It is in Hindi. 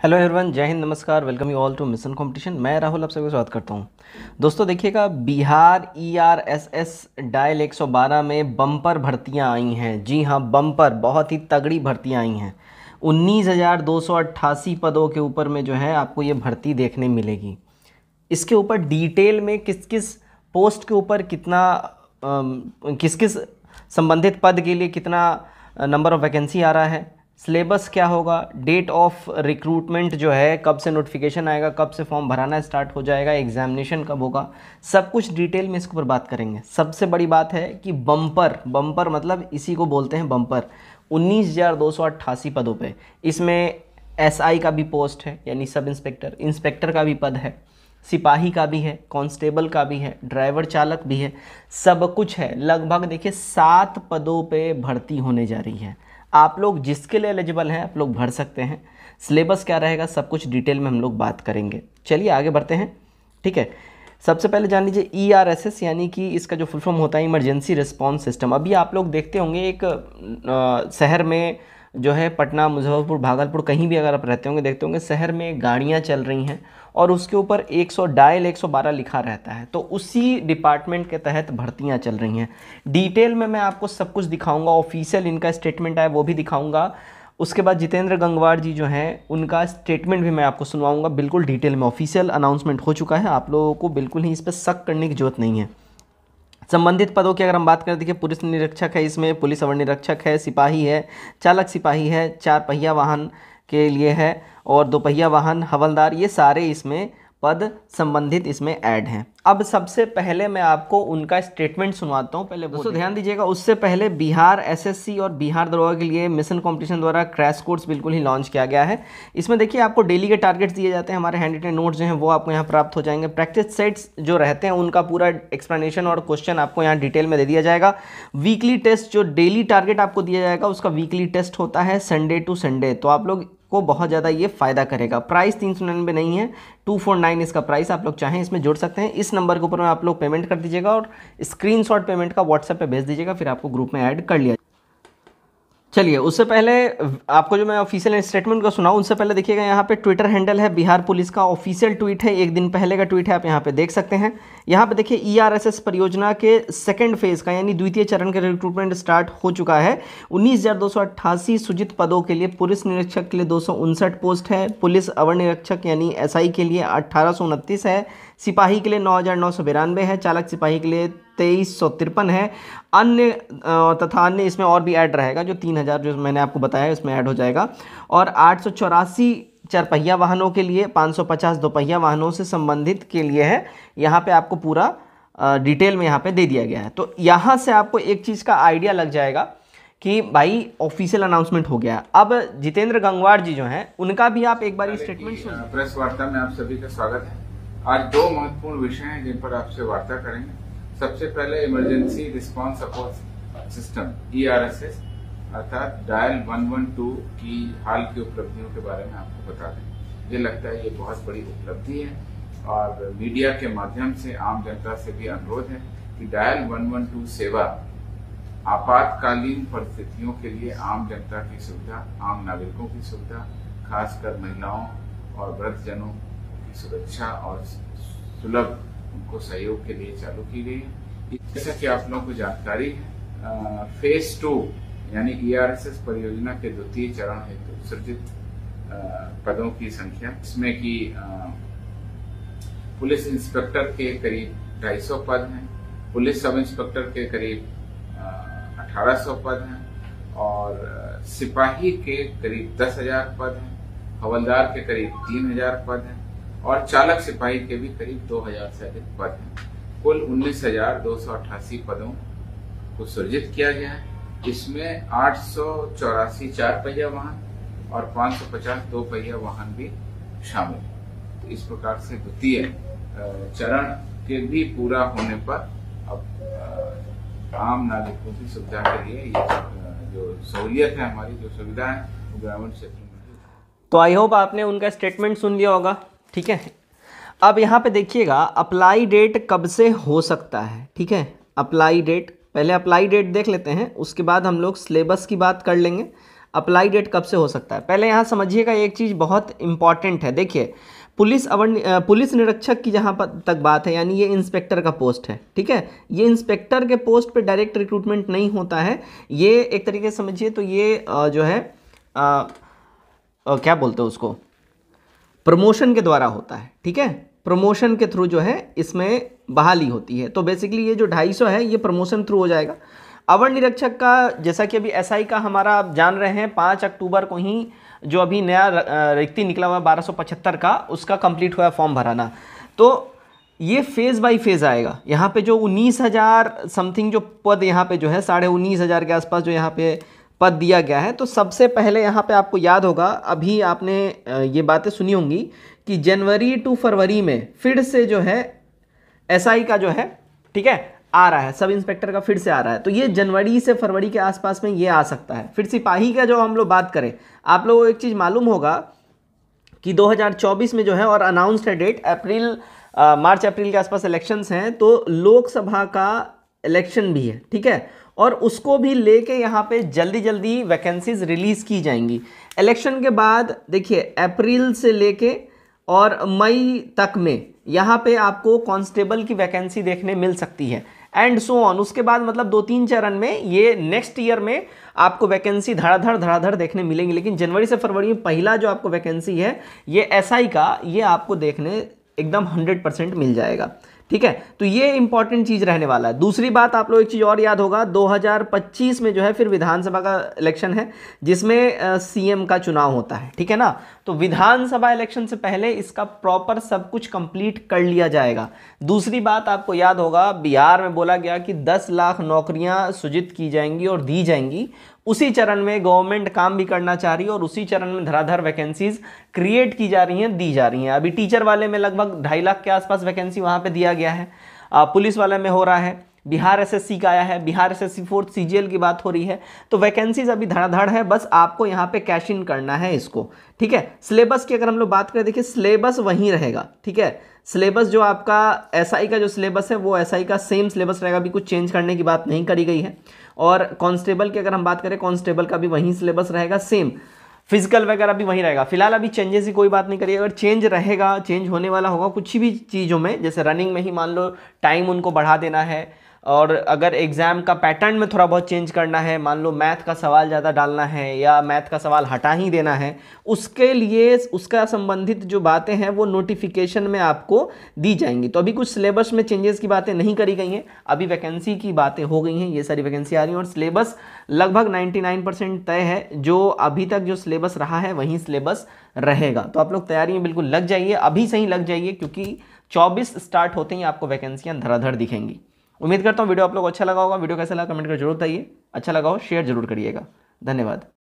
हेलो एवरीवन, जय हिंद, नमस्कार, welcome you all to mission competition. मैं राहुल आप सभी का स्वागत करता हूं। दोस्तों देखिएगा, बिहार ERSS डायल 112 में बम्पर भर्तियां आई हैं। जी हां, बम्पर, बहुत ही तगड़ी भर्तियां आई हैं। 19,288 पदों के ऊपर में जो है आपको ये भर्ती देखने मिलेगी। इसके ऊपर डिटेल में किस किस पोस्ट के ऊपर कितना किस किस संबंधित पद के लिए कितना नंबर ऑफ वैकेंसी आ रहा है, सिलेबस क्या होगा, डेट ऑफ रिक्रूटमेंट जो है, कब से नोटिफिकेशन आएगा, कब से फॉर्म भराना स्टार्ट हो जाएगा, एग्जामिनेशन कब होगा, सब कुछ डिटेल में इसके ऊपर बात करेंगे। सबसे बड़ी बात है कि बम्पर, बम्पर मतलब इसी को बोलते हैं बम्पर। 19,288 पदों पे, इसमें SI का भी पोस्ट है, यानी सब इंस्पेक्टर, इंस्पेक्टर का भी पद है, सिपाही का भी है, कांस्टेबल का भी है, ड्राइवर चालक भी है, सब कुछ है। लगभग देखिए 7 पदों पे भर्ती होने जा रही है। आप लोग जिसके लिए एलिजिबल हैं आप लोग भर सकते हैं। सिलेबस क्या रहेगा, सब कुछ डिटेल में हम लोग बात करेंगे। चलिए आगे बढ़ते हैं, ठीक है। सबसे पहले जान लीजिए ERSS, यानी कि इसका जो फुल फॉर्म होता है इमरजेंसी रिस्पांस सिस्टम। अभी आप लोग देखते होंगे एक शहर में जो है, पटना, मुजफ्फरपुर, भागलपुर, कहीं भी अगर आप रहते होंगे देखते होंगे शहर में गाड़ियाँ चल रही हैं और उसके ऊपर 100 डायल 112 लिखा रहता है। तो उसी डिपार्टमेंट के तहत भर्तियां चल रही हैं। डिटेल में मैं आपको सब कुछ दिखाऊंगा, ऑफिशियल इनका स्टेटमेंट है वो भी दिखाऊंगा। उसके बाद जितेंद्र गंगवार जी जो हैं उनका स्टेटमेंट भी मैं आपको सुनवाऊंगा, बिल्कुल डिटेल में। ऑफिशियल अनाउंसमेंट हो चुका है, आप लोगों को बिल्कुल ही इस पर शक करने की जरूरत नहीं है। संबंधित पदों की अगर हम बात करें, देखिए पुलिस निरीक्षक है, इसमें पुलिस अवर निरीक्षक है, सिपाही है, चालक सिपाही है, 4 पहिया वाहन के लिए है, और 2 पहिया वाहन, हवलदार, ये सारे इसमें पद संबंधित इसमें ऐड हैं। अब सबसे पहले मैं आपको उनका स्टेटमेंट सुनवाता हूं। पहले दोस्तों ध्यान दीजिएगा, उससे पहले बिहार SSC और बिहार दरोगा के लिए मिशन कंपटीशन द्वारा क्रैश कोर्स बिल्कुल ही लॉन्च किया गया है। इसमें देखिए आपको डेली के टारगेट्स दिए जाते हैं, हमारे हैंड रिटन नोट्स जो हैं वो आपको यहाँ प्राप्त हो जाएंगे। प्रैक्टिस सेट्स जो रहते हैं उनका पूरा एक्सप्लेनेशन और क्वेश्चन आपको यहाँ डिटेल में दे दिया जाएगा। वीकली टेस्ट, जो डेली टारगेट आपको दिया जाएगा उसका वीकली टेस्ट होता है संडे टू संडे, तो आप लोग को बहुत ज़्यादा ये फायदा करेगा। प्राइस 399 नहीं है, 249 इसका प्राइस। आप लोग चाहें इसमें जुड़ सकते हैं। इस नंबर के ऊपर में आप लोग पेमेंट कर दीजिएगा और स्क्रीनशॉट पेमेंट का व्हाट्सएप पे भेज दीजिएगा, फिर आपको ग्रुप में ऐड कर लिया। चलिए, उससे पहले आपको जो मैं ऑफिशियल स्टेटमेंट को सुनाऊं, उससे पहले देखिएगा यहाँ पे ट्विटर हैंडल है बिहार पुलिस का, ऑफिशियल ट्वीट है, एक दिन पहले का ट्वीट है, आप यहाँ पे देख सकते हैं। यहाँ पे देखिए ERSS परियोजना के सेकंड फेज का यानी द्वितीय चरण का रिक्रूटमेंट स्टार्ट हो चुका है। 19,288 सृजित पदों के लिए पुलिस निरीक्षक के लिए 259 पोस्ट है, पुलिस अवर निरीक्षक यानी SI के लिए 1829 है, सिपाही के लिए 9,992 है, चालक सिपाही के लिए 2,353 है, अन्य तथा अन्य इसमें और भी ऐड रहेगा, जो 3,000 जो मैंने आपको बताया उसमें ऐड हो जाएगा। और 884 4 पहिया वाहनों के लिए, 550 2 पहिया वाहनों से संबंधित के लिए है। यहाँ पे आपको पूरा डिटेल में यहाँ पे दे दिया गया है। तो यहाँ से आपको एक चीज़ का आइडिया लग जाएगा कि भाई ऑफिशियल अनाउंसमेंट हो गया। अब जितेंद्र गंगवार जी जो हैं उनका भी आप एक बार स्टेटमेंट सुन। प्रेस वार्ता में आप सभी का स्वागत है। आज 2 महत्वपूर्ण विषय हैं जिन पर आपसे वार्ता करेंगे। सबसे पहले emergency response support system ERSS अर्थात डायल 112 की हाल की उपलब्धियों के बारे में आपको बता दें। मुझे लगता है ये बहुत बड़ी उपलब्धि है और मीडिया के माध्यम से आम जनता से भी अनुरोध है कि डायल 112 सेवा आपातकालीन परिस्थितियों के लिए आम जनता की सुविधा, आम नागरिकों की सुविधा, खासकर महिलाओं और वृद्धजनों की सुरक्षा और सुलभ उनको सहयोग के लिए चालू की गई है। जैसा कि आप लोगों को जानकारी है, फेज 2 यानी ERSS परियोजना के द्वितीय चरण हेतु सृजित पदों की संख्या, इसमें कि पुलिस इंस्पेक्टर के करीब 250 पद हैं, पुलिस सब इंस्पेक्टर के करीब 1800 पद हैं और सिपाही के करीब 10,000 पद हैं, हवलदार के करीब 3,000 पद हैं और चालक सिपाही के भी करीब 2,000 से अधिक पद हैं। कुल 19,288 पदों को सृजित किया गया है। इसमें 884 4 पहिया वाहन और 550 2 पहिया वाहन भी शामिल हैं। तो इस प्रकार से द्वितीय चरण के भी पूरा होने पर अब आम नागरिकों की सुविधा के लिए ये जो सहूलियत है, हमारी जो सुविधा है वो ग्रामीण क्षेत्र में। तो आई होप आपने उनका स्टेटमेंट सुन लिया होगा, ठीक है। अब यहाँ पे देखिएगा अप्लाई डेट कब से हो सकता है, ठीक है। अप्लाई डेट, पहले अप्लाई डेट देख लेते हैं, उसके बाद हम लोग सिलेबस की बात कर लेंगे। अप्लाई डेट कब से हो सकता है। पहले यहाँ समझिएगा एक चीज़ बहुत इंपॉर्टेंट है। देखिए पुलिस निरीक्षक की जहाँ तक बात है, यानी ये इंस्पेक्टर का पोस्ट है, ठीक है। ये इंस्पेक्टर के पोस्ट पे डायरेक्ट रिक्रूटमेंट नहीं होता है, ये एक तरीके से समझिए तो ये जो है क्या बोलते हैं उसको, प्रमोशन के द्वारा होता है, ठीक है। प्रमोशन के थ्रू जो है इसमें बहाली होती है। तो बेसिकली ये जो 250 है ये प्रमोशन थ्रू हो जाएगा। अवर निरीक्षक का जैसा कि अभी एसआई का हमारा आप जान रहे हैं 5 अक्टूबर को ही जो अभी नया रिक्ति निकला हुआ 1275 का, उसका कंप्लीट हुआ फॉर्म भराना। तो ये फेज़ बाय फेज़ आएगा। यहाँ पे जो 19,000 समथिंग जो पद यहाँ पे जो है 19,500 के आसपास जो यहाँ पे पद दिया गया है, तो सबसे पहले यहाँ पे आपको याद होगा, अभी आपने ये बातें सुनी होंगी कि जनवरी टू फरवरी में फिर से जो है एसआई का जो है, ठीक है, आ रहा है, सब इंस्पेक्टर का फिर से आ रहा है। तो ये जनवरी से फरवरी के आसपास में ये आ सकता है। फिर सिपाही का जो हम लोग बात करें, आप लोगों को एक चीज़ मालूम होगा कि 2024 में जो है, और अनाउंस्ड है डेट, मार्च अप्रैल के आसपास इलेक्शंस हैं, तो लोकसभा का इलेक्शन भी है, ठीक है, और उसको भी लेके यहाँ पे जल्दी जल्दी वैकेंसीज रिलीज़ की जाएंगी। इलेक्शन के बाद देखिए अप्रैल से लेके और मई तक में यहाँ पे आपको कांस्टेबल की वैकेंसी देखने मिल सकती है, एंड सो ऑन। उसके बाद मतलब 2-3 चरण में ये नेक्स्ट ईयर में आपको वैकेंसी धड़ाधड़ देखने मिलेंगी। लेकिन जनवरी से फरवरी में पहला जो आपको वैकेंसी है ये एसआई का, ये आपको देखने एकदम 100% मिल जाएगा, ठीक है। तो ये इंपॉर्टेंट चीज रहने वाला है। दूसरी बात आप लोग एक चीज और याद होगा, 2025 में जो है फिर विधानसभा का इलेक्शन है, जिसमें सीएम का चुनाव होता है, ठीक है ना। तो विधानसभा इलेक्शन से पहले इसका प्रॉपर सब कुछ कंप्लीट कर लिया जाएगा। दूसरी बात आपको याद होगा, बिहार में बोला गया कि 10 लाख नौकरियां सृजित की जाएंगी और दी जाएंगी। उसी चरण में गवर्नमेंट काम भी करना चाह रही है और उसी चरण में धड़ाधड़ वैकेंसीज क्रिएट की जा रही हैं, दी जा रही हैं। अभी टीचर वाले में लगभग 2.5 लाख के आसपास वैकेंसी वहाँ पे दिया गया है, पुलिस वाले में हो रहा है, बिहार एसएससी का आया है, बिहार एसएससी 4th सीजीएल की बात हो रही है। तो वैकेंसीज अभी धड़ाधड़ है, बस आपको यहाँ पे कैश इन करना है इसको, ठीक है। सिलेबस की अगर हम लोग बात करें, देखिए सिलेबस वहीं रहेगा, ठीक है। सिलेबस जो आपका एसआई का जो सिलेबस है वो एसआई का सेम सिलेबस रहेगा, अभी कुछ चेंज करने की बात नहीं करी गई है। और कांस्टेबल की अगर हम बात करें, कांस्टेबल का भी वही सिलेबस रहेगा, सेम फिजिकल वगैरह भी वहीं रहेगा। फिलहाल अभी चेंजेस की कोई बात नहीं करिए, अगर चेंज रहेगा, चेंज होने वाला होगा कुछ भी चीज़ों में, जैसे रनिंग में ही मान लो टाइम उनको बढ़ा देना है, और अगर एग्ज़ाम का पैटर्न में थोड़ा बहुत चेंज करना है, मान लो मैथ का सवाल ज़्यादा डालना है या मैथ का सवाल हटा ही देना है, उसके लिए उसका संबंधित जो बातें हैं वो नोटिफिकेशन में आपको दी जाएंगी। तो अभी कुछ सिलेबस में चेंजेस की बातें नहीं करी गई हैं, अभी वैकेंसी की बातें हो गई हैं, ये सारी वैकेंसी आ रही हैं, और सिलेबस लगभग 99% तय है। जो अभी तक जो सिलेबस रहा है वही सिलेबस रहेगा। तो आप लोग तैयारी में बिल्कुल लग जाइए, अभी से ही लग जाइए, क्योंकि 24 स्टार्ट होते ही आपको वैकेंसियाँ धड़ाधड़ दिखेंगी। उम्मीद करता हूँ वीडियो आप लोग अच्छा लगा होगा। वीडियो कैसा लगा कमेंट कर जरूर बताइए, अच्छा लगा हो शेयर जरूर करिएगा। धन्यवाद।